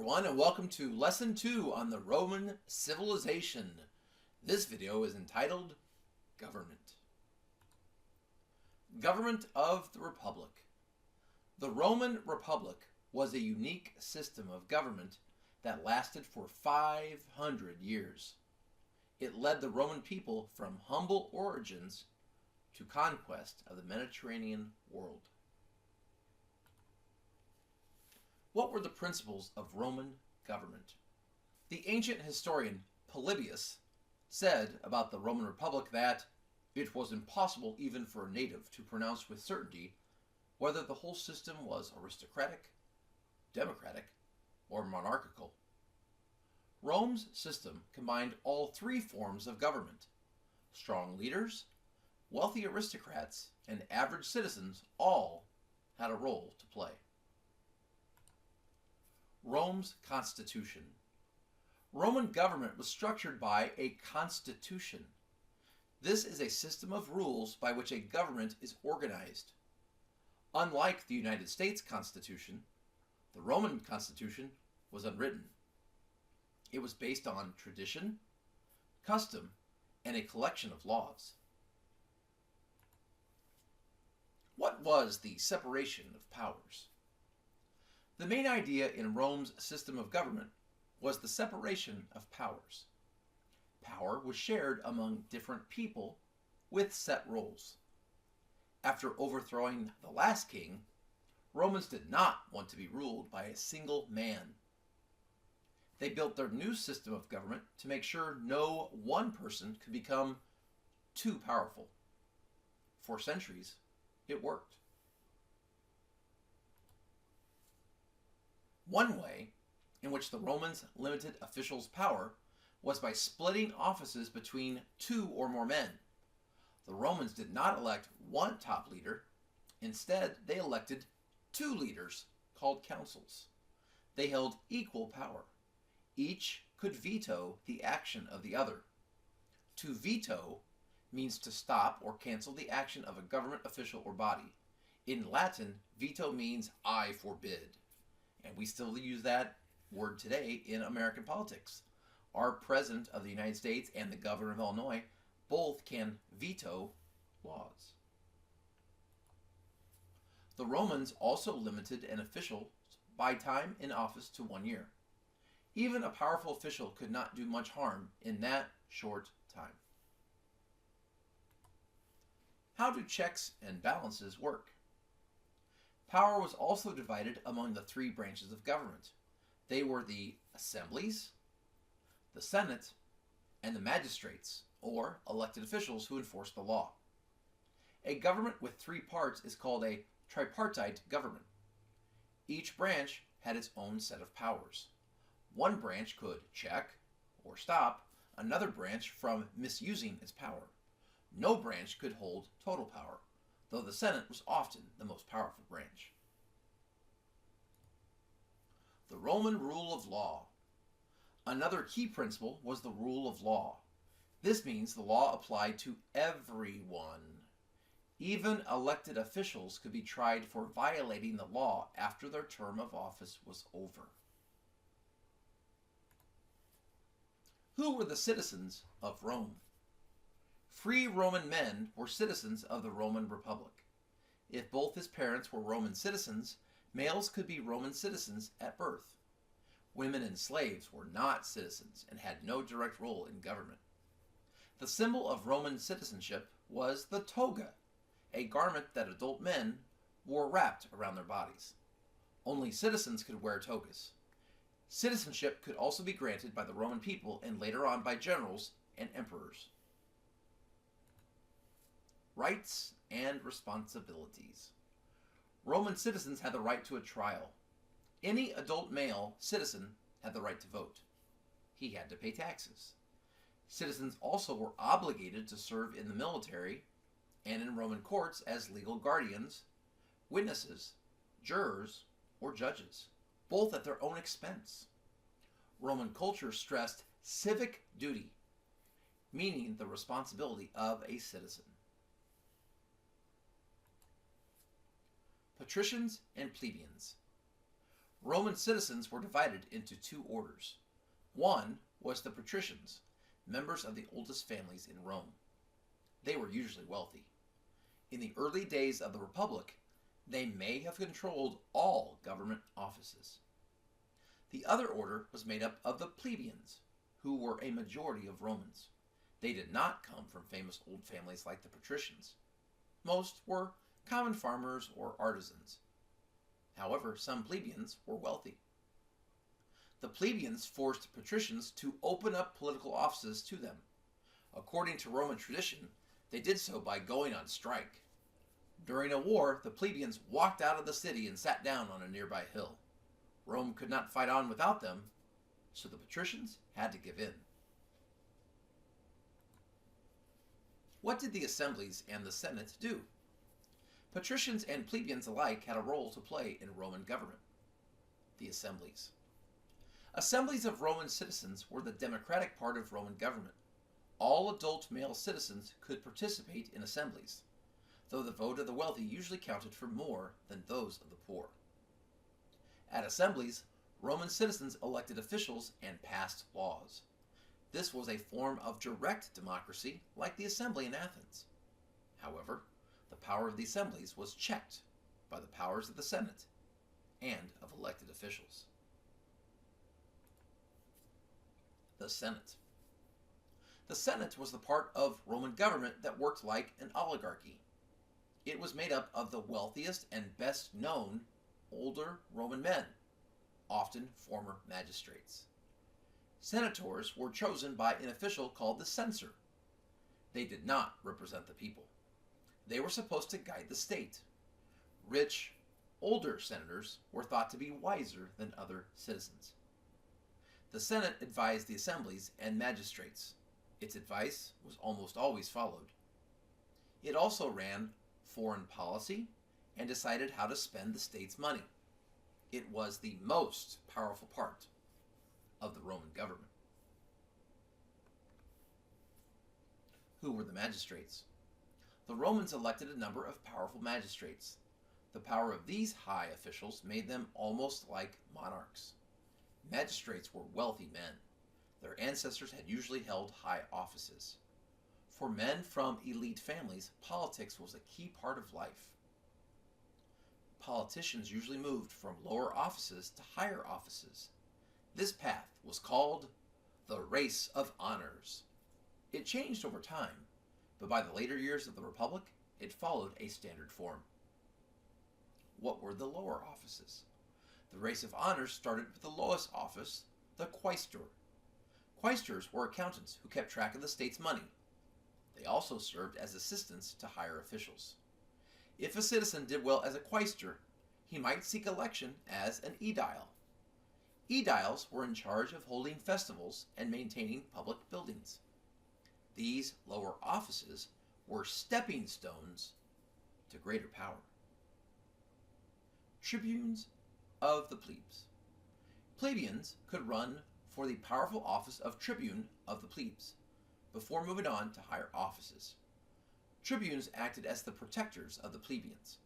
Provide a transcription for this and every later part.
everyone, and welcome to Lesson 2 on the Roman civilization. This video is entitled Government. Government of the Republic. The Roman Republic was a unique system of government that lasted for 500 years. It led the Roman people from humble origins to conquest of the Mediterranean world. What were the principles of Roman government? The ancient historian Polybius said about the Roman Republic that it was impossible even for a native to pronounce with certainty whether the whole system was aristocratic, democratic, or monarchical. Rome's system combined all three forms of government. Strong leaders, wealthy aristocrats, and average citizens all had a role to play. Rome's constitution. Roman government was structured by a constitution. This is a system of rules by which a government is organized. Unlike the United States Constitution, the Roman Constitution was unwritten. It was based on tradition, custom, and a collection of laws. What was the separation of powers? The main idea in Rome's system of government was the separation of powers. Power was shared among different people with set roles. After overthrowing the last king, Romans did not want to be ruled by a single man. They built their new system of government to make sure no one person could become too powerful. For centuries, it worked. One way in which the Romans limited officials' power was by splitting offices between two or more men. The Romans did not elect one top leader. Instead, they elected two leaders called consuls. They held equal power. Each could veto the action of the other. To veto means to stop or cancel the action of a government official or body. In Latin, veto means I forbid. And we still use that word today in American politics. Our President of the United States and the Governor of Illinois both can veto laws. The Romans also limited an official by time in office to 1 year. Even a powerful official could not do much harm in that short time. How do checks and balances work? Power was also divided among the three branches of government. They were the assemblies, the Senate, and the magistrates, or elected officials who enforced the law. A government with three parts is called a tripartite government. Each branch had its own set of powers. One branch could check or stop another branch from misusing its power. No branch could hold total power, though the Senate was often the most powerful branch. The Roman rule of law. Another key principle was the rule of law. This means the law applied to everyone. Even elected officials could be tried for violating the law after their term of office was over. Who were the citizens of Rome? Free Roman men were citizens of the Roman Republic. If both his parents were Roman citizens, males could be Roman citizens at birth. Women and slaves were not citizens and had no direct role in government. The symbol of Roman citizenship was the toga, a garment that adult men wore wrapped around their bodies. Only citizens could wear togas. Citizenship could also be granted by the Roman people and later on by generals and emperors. Rights and responsibilities. Roman citizens had the right to a trial. Any adult male citizen had the right to vote. He had to pay taxes. Citizens also were obligated to serve in the military and in Roman courts as legal guardians, witnesses, jurors, or judges, both at their own expense. Roman culture stressed civic duty, meaning the responsibility of a citizen. Patricians and plebeians. Roman citizens were divided into two orders. One was the patricians, members of the oldest families in Rome. They were usually wealthy. In the early days of the Republic, they may have controlled all government offices. The other order was made up of the plebeians, who were a majority of Romans. They did not come from famous old families like the patricians. Most were common farmers or artisans. However, some plebeians were wealthy. The plebeians forced patricians to open up political offices to them. According to Roman tradition, they did so by going on strike. During a war, the plebeians walked out of the city and sat down on a nearby hill. Rome could not fight on without them, so the patricians had to give in. What did the assemblies and the Senate do? Patricians and plebeians alike had a role to play in Roman government. The assemblies. Assemblies of Roman citizens were the democratic part of Roman government. All adult male citizens could participate in assemblies, though the vote of the wealthy usually counted for more than those of the poor. At assemblies, Roman citizens elected officials and passed laws. This was a form of direct democracy like the assembly in Athens. However, the power of the assemblies was checked by the powers of the Senate and of elected officials. The Senate. The Senate was the part of Roman government that worked like an oligarchy. It was made up of the wealthiest and best known older Roman men, often former magistrates. Senators were chosen by an official called the censor. They did not represent the people. They were supposed to guide the state. Rich, older senators were thought to be wiser than other citizens. The Senate advised the assemblies and magistrates. Its advice was almost always followed. It also ran foreign policy and decided how to spend the state's money. It was the most powerful part of the Roman government. Who were the magistrates? The Romans elected a number of powerful magistrates. The power of these high officials made them almost like monarchs. Magistrates were wealthy men. Their ancestors had usually held high offices. For men from elite families, politics was a key part of life. Politicians usually moved from lower offices to higher offices. This path was called the race of honors. It changed over time, but by the later years of the Republic, it followed a standard form. What were the lower offices? The race of honors started with the lowest office, the quaestor. Quaestors were accountants who kept track of the state's money. They also served as assistants to higher officials. If a citizen did well as a quaestor, he might seek election as an aedile. Aediles were in charge of holding festivals and maintaining public buildings. These lower offices were stepping stones to greater power. Tribunes of the plebes. Plebeians could run for the powerful office of tribune of the plebes before moving on to higher offices. Tribunes acted as the protectors of the plebeians.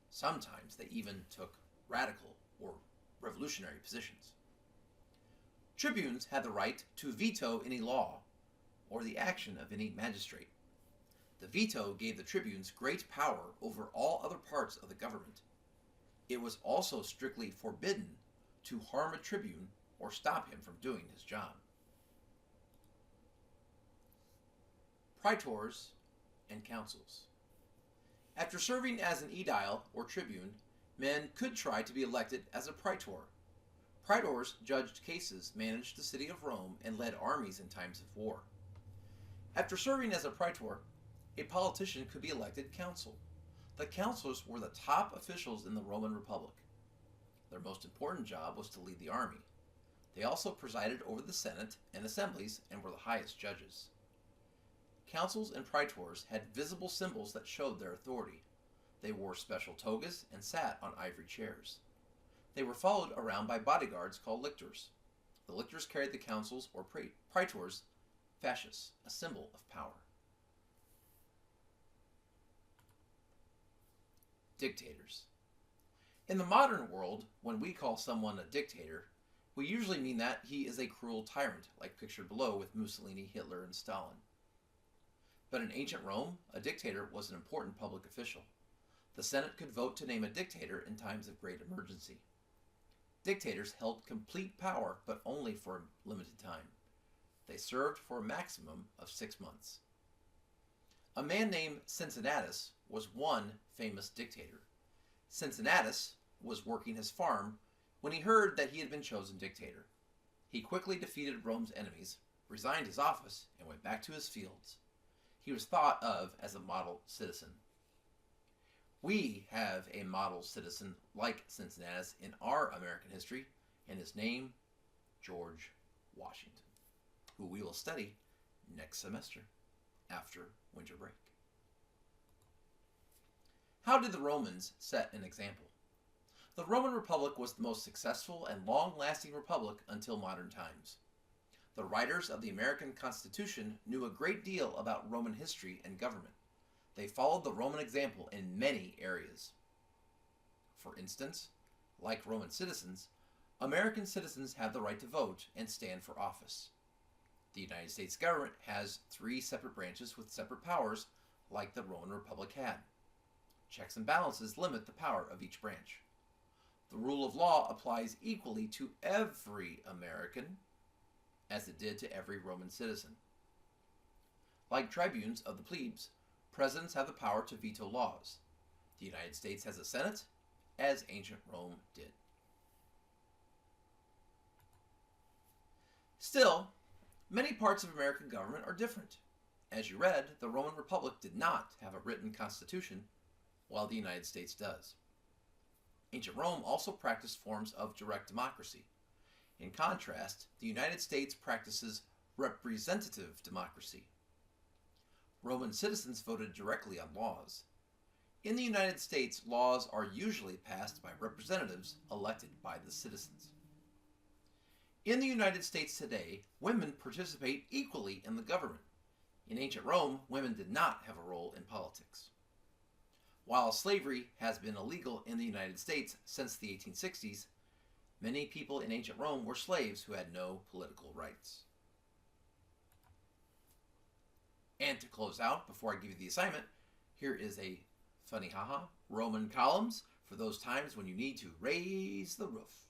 Sometimes they even took radical or revolutionary positions. Tribunes had the right to veto any law or the action of any magistrate. The veto gave the tribunes great power over all other parts of the government. It was also strictly forbidden to harm a tribune or stop him from doing his job. Praetors and consuls. After serving as an aedile or tribune, men could try to be elected as a praetor. Praetors judged cases, managed the city of Rome, and led armies in times of war. After serving as a praetor, a politician could be elected consul. The consuls were the top officials in the Roman Republic. Their most important job was to lead the army. They also presided over the Senate and assemblies and were the highest judges. Consuls and praetors had visible symbols that showed their authority. They wore special togas and sat on ivory chairs. They were followed around by bodyguards called lictors. The lictors carried the consuls or praetors' fasces, a symbol of power. Dictators. In the modern world, when we call someone a dictator, we usually mean that he is a cruel tyrant, like pictured below with Mussolini, Hitler, and Stalin. But in ancient Rome, a dictator was an important public official. The Senate could vote to name a dictator in times of great emergency. Dictators held complete power, but only for a limited time. They served for a maximum of 6 months. A man named Cincinnatus was one famous dictator. Cincinnatus was working his farm when he heard that he had been chosen dictator. He quickly defeated Rome's enemies, resigned his office, and went back to his fields. He was thought of as a model citizen. We have a model citizen like Cincinnatus in our American history, and his name, George Washington, who we will study next semester after winter break. How did the Romans set an example? The Roman Republic was the most successful and long-lasting republic until modern times. The writers of the American Constitution knew a great deal about Roman history and government. They followed the Roman example in many areas. For instance, like Roman citizens, American citizens have the right to vote and stand for office. The United States government has 3 separate branches with separate powers, like the Roman Republic had. Checks and balances limit the power of each branch. The rule of law applies equally to every American, as it did to every Roman citizen. Like tribunes of the plebes, presidents have the power to veto laws. The United States has a Senate, as ancient Rome did. Still, many parts of American government are different. As you read, the Roman Republic did not have a written constitution, while the United States does. Ancient Rome also practiced forms of direct democracy. In contrast, the United States practices representative democracy. Roman citizens voted directly on laws. In the United States, laws are usually passed by representatives elected by the citizens. In the United States today, women participate equally in the government. In ancient Rome, women did not have a role in politics. While slavery has been illegal in the United States since the 1860s, many people in ancient Rome were slaves who had no political rights. And to close out, before I give you the assignment, here is a funny haha, Roman columns for those times when you need to raise the roof.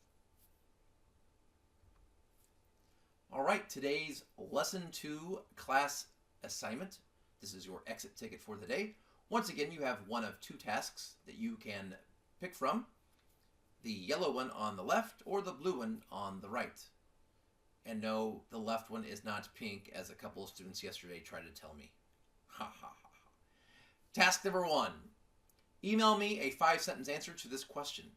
All right, today's lesson 2 class assignment. This is your exit ticket for the day. Once again, you have one of 2 tasks that you can pick from. The yellow one on the left or the blue one on the right. And no, the left one is not pink, as a couple of students yesterday tried to tell me. Ha ha ha. Task number 1. Email me a 5-sentence answer to this question.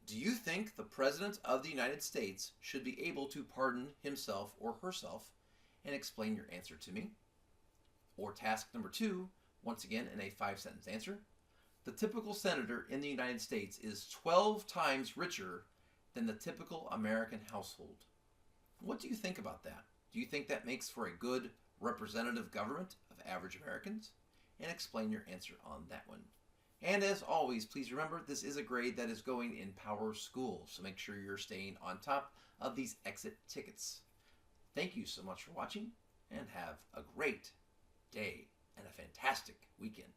Do you think the President of the United States should be able to pardon himself or herself, and explain your answer to me? Or task number 2, once again in a 5-sentence answer. The typical senator in the United States is 12 times richer than the typical American household. What do you think about that? Do you think that makes for a good representative government of average Americans? And explain your answer on that one. And as always, please remember this is a grade that is going in Power School, so make sure you're staying on top of these exit tickets. Thank you so much for watching, and have a great day and a fantastic weekend.